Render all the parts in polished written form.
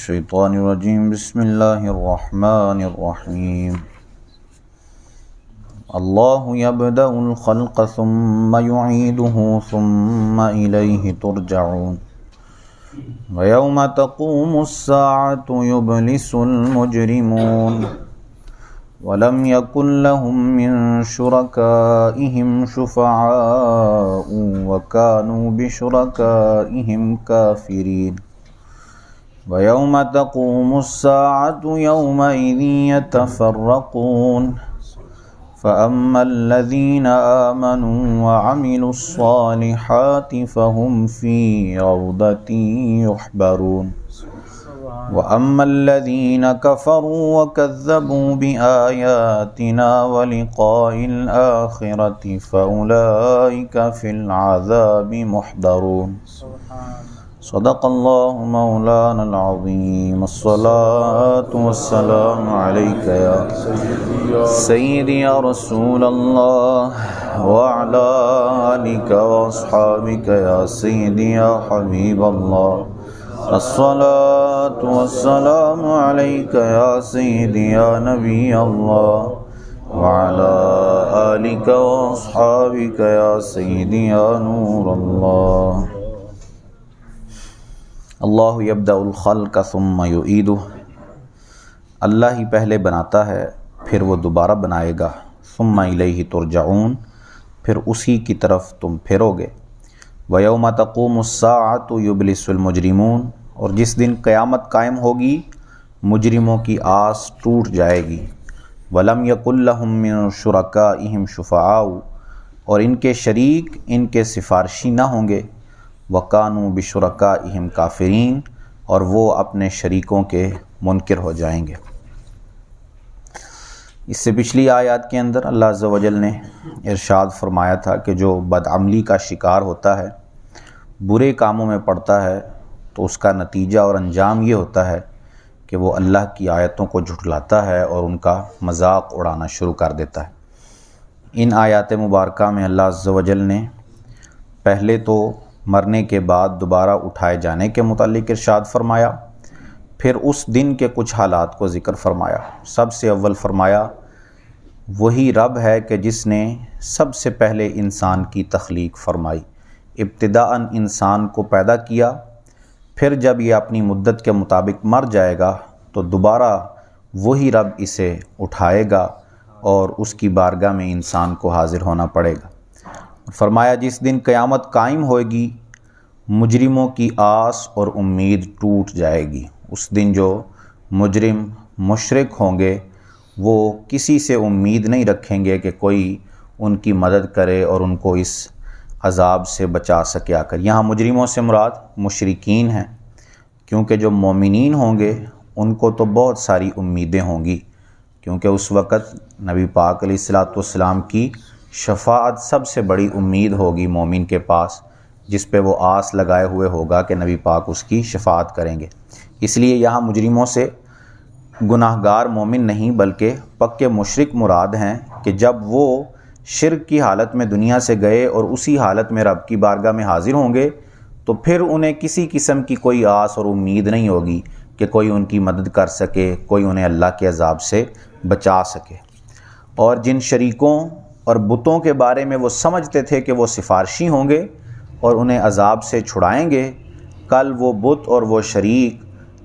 الشیطان الرجیم بسم اللہ الرحمن الرحیم اللہ یبدأ الخلق ثم یعیدہ ثم الیہ ترجعون ویوم تقوم الساعة یبلس المجرمون ولم يكن لهم من شركائهم شفعاء وكانوا بشركائهم كافرين ويوم تقوم الساعة يومئذ يتفرقون فأما الذين آمنوا وعملوا الصالحات فهم في روضة يحبرون وَأَمَّا الَّذِينَ كَفَرُوا وَكَذَّبُوا بِآيَاتِنَا وَلِقَاءِ الْآخِرَةِ فَأُولَئِكَ فِي الْعَذَابِ مُحْضَرُونَ صدق اللہ مولانا العظیم الصلاة والسلام علیک یا سیدی یا رسول اللہ وعلا آلک واصحابک یا سیدی یا حبیب اللہ الصلاة والسلام علیک یا سیدی یا نبی اللہ وعلا آلک واصحابک یا سیدی یا نور اللہ اللہ یبدأ الخلق ثم یعیدہ، اللہ ہی پہلے بناتا ہے پھر وہ دوبارہ بنائے گا، ثم الیہ ترجعون، پھر اسی کی طرف تم پھرو گے، ویوم تقوم الساعة یبلس المجرمون، اور جس دن قیامت قائم ہوگی مجرموں کی آس ٹوٹ جائے گی، ولم یکن لہم من شرکائہم شفعاء، اور ان کے شریک ان کے سفارشی نہ ہوں گے، وَكَانُوا بِشُرَكَائِهِمْ كَافِرِينَ، اور وہ اپنے شریکوں کے منکر ہو جائیں گے۔ اس سے پچھلی آیات کے اندر اللہ عز و جل نے ارشاد فرمایا تھا کہ جو بدعملی کا شکار ہوتا ہے، برے کاموں میں پڑتا ہے، تو اس کا نتیجہ اور انجام یہ ہوتا ہے کہ وہ اللہ کی آیتوں کو جھٹلاتا ہے اور ان کا مذاق اڑانا شروع کر دیتا ہے۔ ان آیات مبارکہ میں اللہ عز و جل نے پہلے تو مرنے کے بعد دوبارہ اٹھائے جانے کے متعلق ارشاد فرمایا، پھر اس دن کے کچھ حالات کو ذکر فرمایا۔ سب سے اول فرمایا وہی رب ہے کہ جس نے سب سے پہلے انسان کی تخلیق فرمائی، ابتداءً انسان کو پیدا کیا، پھر جب یہ اپنی مدت کے مطابق مر جائے گا تو دوبارہ وہی رب اسے اٹھائے گا اور اس کی بارگاہ میں انسان کو حاضر ہونا پڑے گا۔ فرمایا جس دن قیامت قائم ہوئے گی مجرموں کی آس اور امید ٹوٹ جائے گی۔ اس دن جو مجرم مشرک ہوں گے وہ کسی سے امید نہیں رکھیں گے کہ کوئی ان کی مدد کرے اور ان کو اس عذاب سے بچا سکے۔ آ کر یہاں مجرموں سے مراد مشرکین ہیں، کیونکہ جو مومنین ہوں گے ان کو تو بہت ساری امیدیں ہوں گی، کیونکہ اس وقت نبی پاک علیہ الصلوۃ والسلام کی شفاعت سب سے بڑی امید ہوگی مومن کے پاس، جس پہ وہ آس لگائے ہوئے ہوگا کہ نبی پاک اس کی شفاعت کریں گے۔ اس لیے یہاں مجرموں سے گناہ گار مومن نہیں بلکہ پکے مشرک مراد ہیں کہ جب وہ شرک کی حالت میں دنیا سے گئے اور اسی حالت میں رب کی بارگاہ میں حاضر ہوں گے تو پھر انہیں کسی قسم کی کوئی آس اور امید نہیں ہوگی کہ کوئی ان کی مدد کر سکے، کوئی انہیں اللہ کے عذاب سے بچا سکے۔ اور جن شریکوں اور بتوں کے بارے میں وہ سمجھتے تھے کہ وہ سفارشی ہوں گے اور انہیں عذاب سے چھڑائیں گے، کل وہ بت اور وہ شریک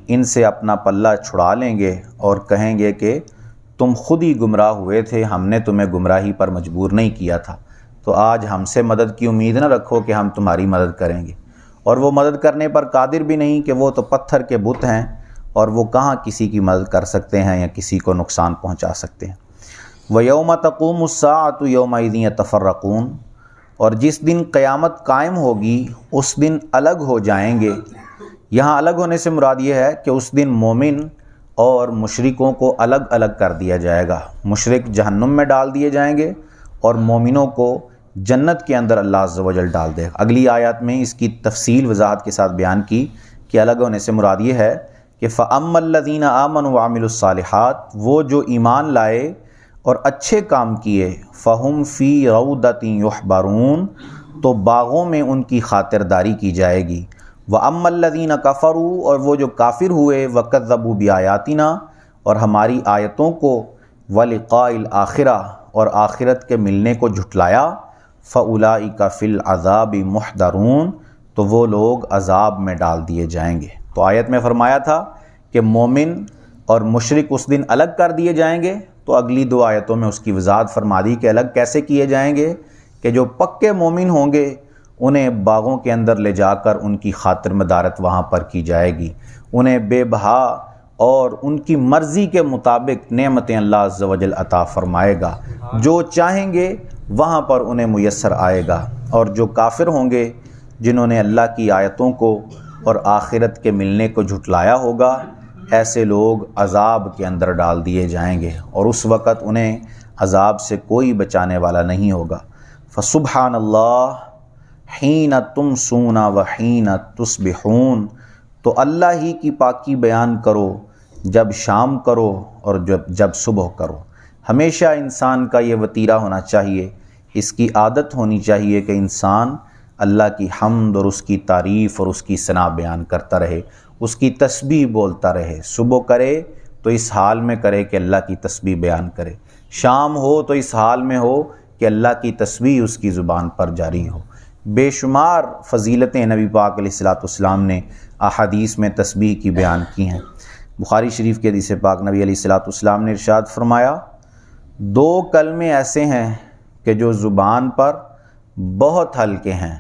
ان سے اپنا پلہ چھڑا لیں گے اور کہیں گے کہ تم خود ہی گمراہ ہوئے تھے، ہم نے تمہیں گمراہی پر مجبور نہیں کیا تھا، تو آج ہم سے مدد کی امید نہ رکھو کہ ہم تمہاری مدد کریں گے۔ اور وہ مدد کرنے پر قادر بھی نہیں کہ وہ تو پتھر کے بت ہیں اور وہ کہاں کسی کی مدد کر سکتے ہیں یا کسی کو نقصان پہنچا سکتے ہیں۔ وَيَوْمَ تَقُومُ السَّاعَةُ يَوْمَئِذٍ يَتَفَرَّقُونَ، اور جس دن قیامت قائم ہوگی اس دن الگ ہو جائیں گے۔ یہاں الگ ہونے سے مراد یہ ہے کہ اس دن مومن اور مشرکوں کو الگ الگ کر دیا جائے گا، مشرک جہنم میں ڈال دیے جائیں گے اور مومنوں کو جنت کے اندر اللہ عز و جل ڈال دے گا۔ اگلی آیات میں اس کی تفصیل وضاحت کے ساتھ بیان کی کہ الگ ہونے سے مراد یہ ہے کہ فَأَمَّا الَّذِينَ آمَنُوا وَعَمِلُوا الصَّالِحَاتِ، وہ جو ایمان لائے اور اچھے کام کیے، فَهُمْ فِي رَوْضَةٍ يُحْبَرُونَ، تو باغوں میں ان کی خاطرداری کی جائے گی، وَأَمَّا الَّذِينَ كَفَرُوا، اور وہ جو کافر ہوئے، وَكَذَّبُوا بِآيَاتِنَا، اور ہماری آیتوں کو، وَلِقَاءِ الْآخِرَةِ، اور آخرت کے ملنے کو جھٹلایا، فَأُولَٰئِکَ فِي الْعَذَابِ مُحْضَرُونَ، تو وہ لوگ عذاب میں ڈال دیے جائیں گے۔ تو آیت میں فرمایا تھا کہ مومن اور مشرک اس دن الگ کر دیے جائیں گے، تو اگلی دو آیتوں میں اس کی وضاحت فرما دی کہ الگ کیسے کیے جائیں گے، کہ جو پکے مومن ہوں گے انہیں باغوں کے اندر لے جا کر ان کی خاطر مدارت وہاں پر کی جائے گی، انہیں بے بہا اور ان کی مرضی کے مطابق نعمتیں اللہ عز و جل عطا فرمائے گا، جو چاہیں گے وہاں پر انہیں میسر آئے گا۔ اور جو کافر ہوں گے جنہوں نے اللہ کی آیتوں کو اور آخرت کے ملنے کو جھٹلایا ہوگا، ایسے لوگ عذاب کے اندر ڈال دیے جائیں گے، اور اس وقت انہیں عذاب سے کوئی بچانے والا نہیں ہوگا۔ فسبحان اللہ حین تمسون وحین تصبحون، تو اللہ ہی کی پاکی بیان کرو جب شام کرو اور جب صبح کرو۔ ہمیشہ انسان کا یہ وتیرہ ہونا چاہیے، اس کی عادت ہونی چاہیے کہ انسان اللہ کی حمد اور اس کی تعریف اور اس کی ثنا بیان کرتا رہے، اس کی تسبیح بولتا رہے۔ صبح کرے تو اس حال میں کرے کہ اللہ کی تسبیح بیان کرے، شام ہو تو اس حال میں ہو کہ اللہ کی تسبیح اس کی زبان پر جاری ہو۔ بے شمار فضیلتیں نبی پاک علیہ الصلوۃ والسلام نے احادیث میں تسبیح کی بیان کی ہیں۔ بخاری شریف کے حدیث پاک نبی علیہ الصلوۃ والسلام نے ارشاد فرمایا، دو کلمے ایسے ہیں کہ جو زبان پر بہت ہلکے ہیں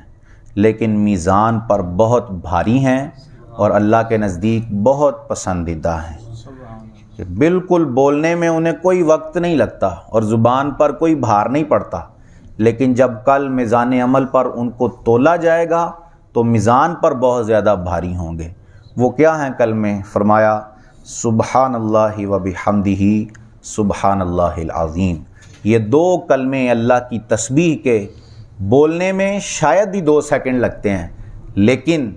لیکن میزان پر بہت بھاری ہیں اور اللہ کے نزدیک بہت پسندیدہ ہیں، کہ بالکل بولنے میں انہیں کوئی وقت نہیں لگتا اور زبان پر کوئی بھار نہیں پڑتا، لیکن جب کل میزان عمل پر ان کو تولا جائے گا تو میزان پر بہت زیادہ بھاری ہوں گے۔ وہ کیا ہیں کلمے؟ فرمایا سبحان اللہ و بحمدہ سبحان اللہ العظیم۔ یہ دو کلمے اللہ کی تسبیح کے بولنے میں شاید ہی 2 سیکنڈ لگتے ہیں، لیکن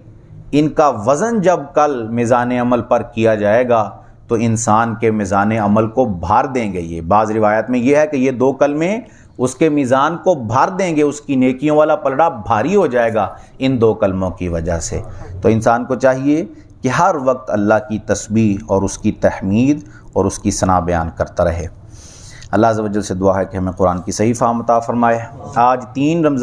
ان کا وزن جب کل میزان عمل پر کیا جائے گا تو انسان کے میزان عمل کو بھار دیں گے۔ یہ بعض روایت میں یہ ہے کہ یہ 2 کلمے اس کے میزان کو بھار دیں گے، اس کی نیکیوں والا پلڑا بھاری ہو جائے گا ان 2 کلموں کی وجہ سے۔ تو انسان کو چاہیے کہ ہر وقت اللہ کی تسبیح اور اس کی تحمید اور اس کی ثنا بیان کرتا رہے۔ اللہ عز و جل سے دعا ہے کہ ہمیں قرآن کی صحیح فہم عطا فرمائے۔ آج 3 رمضان